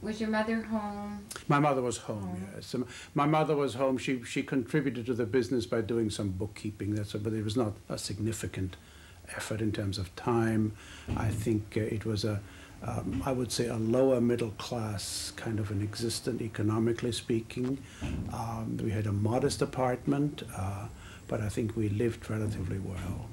Was your mother home? My mother was home, yes. My mother was home. She contributed to the business by doing some bookkeeping. But it was not a significant effort in terms of time. I think it was I would say a lower middle class kind of an existence, economically speaking. We had a modest apartment, but I think we lived relatively well.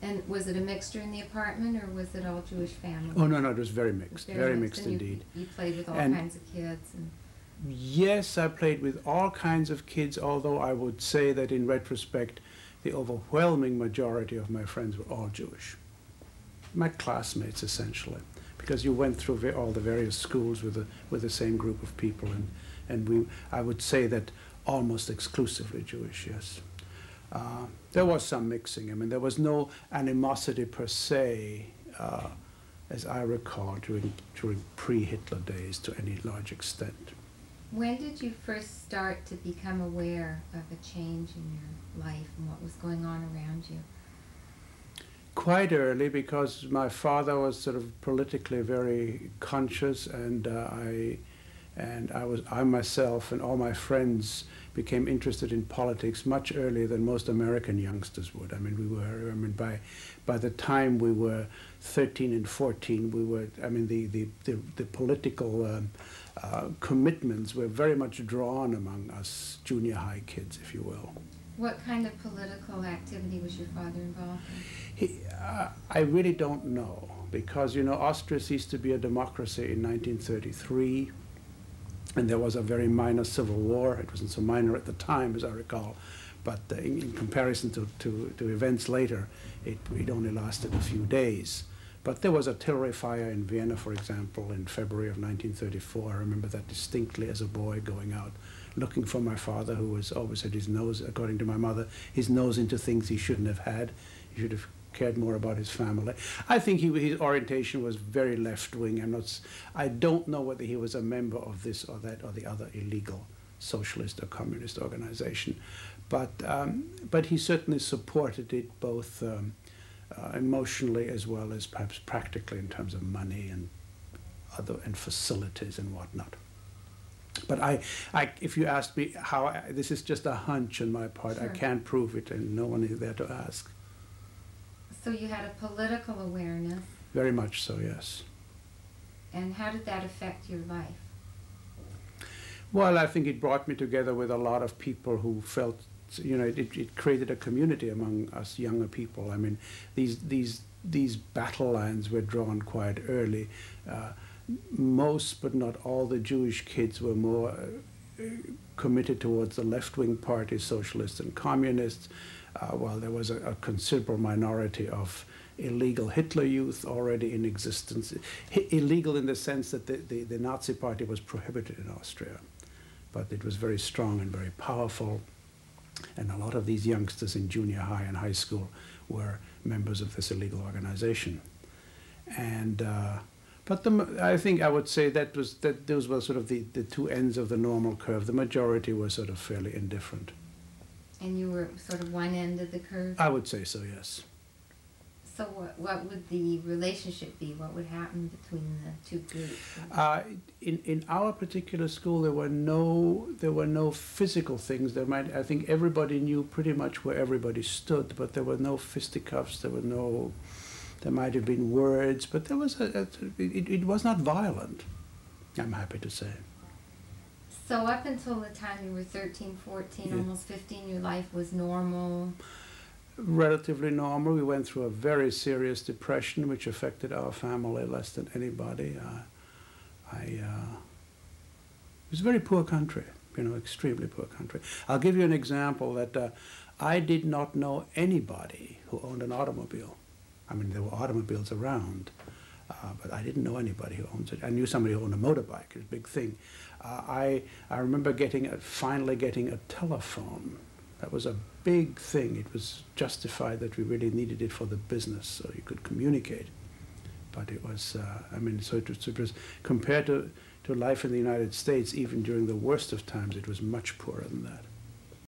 And was it a mixture in the apartment, or was it all Jewish families? Oh, no, no, it was very mixed, very mixed and indeed. You played with all kinds of kids? Yes, I played with all kinds of kids, although I would say that in retrospect, the overwhelming majority of my friends were all Jewish. My classmates, essentially, because you went through all the various schools with the same group of people, and I would say that almost exclusively Jewish, yes. There was some mixing. I mean, there was no animosity per se, as I recall, during pre-Hitler days to any large extent. When did you first start to become aware of a change in your life and what was going on around you? Quite early, because my father was sort of politically very conscious, and I myself and all my friends became interested in politics much earlier than most American youngsters would. I mean, by the time we were 13 and 14, the political commitments were very much drawn among us junior high kids, if you will. What kind of political activity was your father involved in? I really don't know, because, you know, Austria ceased to be a democracy in 1933. And there was a very minor civil war. It wasn't so minor at the time, as I recall, but in comparison to events later, it only lasted a few days. But there was artillery fire in Vienna, for example, in February of 1934. I remember that distinctly as a boy, going out looking for my father, who was always had his nose, according to my mother, his nose into things he shouldn't have had. He should have cared more about his family. I think his orientation was very left-wing. I don't know whether he was a member of this or that or the other illegal socialist or communist organization, but he certainly supported it both emotionally as well as perhaps practically in terms of money and facilities and whatnot. But if you ask me this is just a hunch on my part. Sure. I can't prove it, and no one is there to ask. So you had a political awareness. Very much so, yes. And how did that affect your life? Well, I think it brought me together with a lot of people who felt, you know, it created a community among us younger people. I mean, these battle lines were drawn quite early. Most, but not all, the Jewish kids were more committed towards the left-wing parties, socialists and communists, while there was a considerable minority of illegal Hitler youth already in existence. Illegal in the sense that the Nazi Party was prohibited in Austria, but it was very strong and very powerful, and a lot of these youngsters in junior high and high school were members of this illegal organization. And but I think I would say that those were sort of the two ends of the normal curve. The majority were sort of fairly indifferent. And you were sort of one end of the curve? I would say so, yes. So what would the relationship be? What would happen between the two groups? In our particular school, there were no physical things. I think everybody knew pretty much where everybody stood, but there were no fisticuffs. There might have been words, but there was it was not violent, I'm happy to say. So up until the time you were 13, 14, yeah, almost 15, your life was normal? Relatively normal. We went through a very serious depression, which affected our family less than anybody. It was a very poor country, you know, extremely poor country. I'll give you an example that I did not know anybody who owned an automobile. I mean, there were automobiles around, but I didn't know anybody who owns it. I knew somebody who owned a motorbike. It was a big thing. I remember finally getting a telephone. That was a big thing. It was justified that we really needed it for the business, so you could communicate. But it was, I mean, so it was compared to life in the United States, even during the worst of times, it was much poorer than that.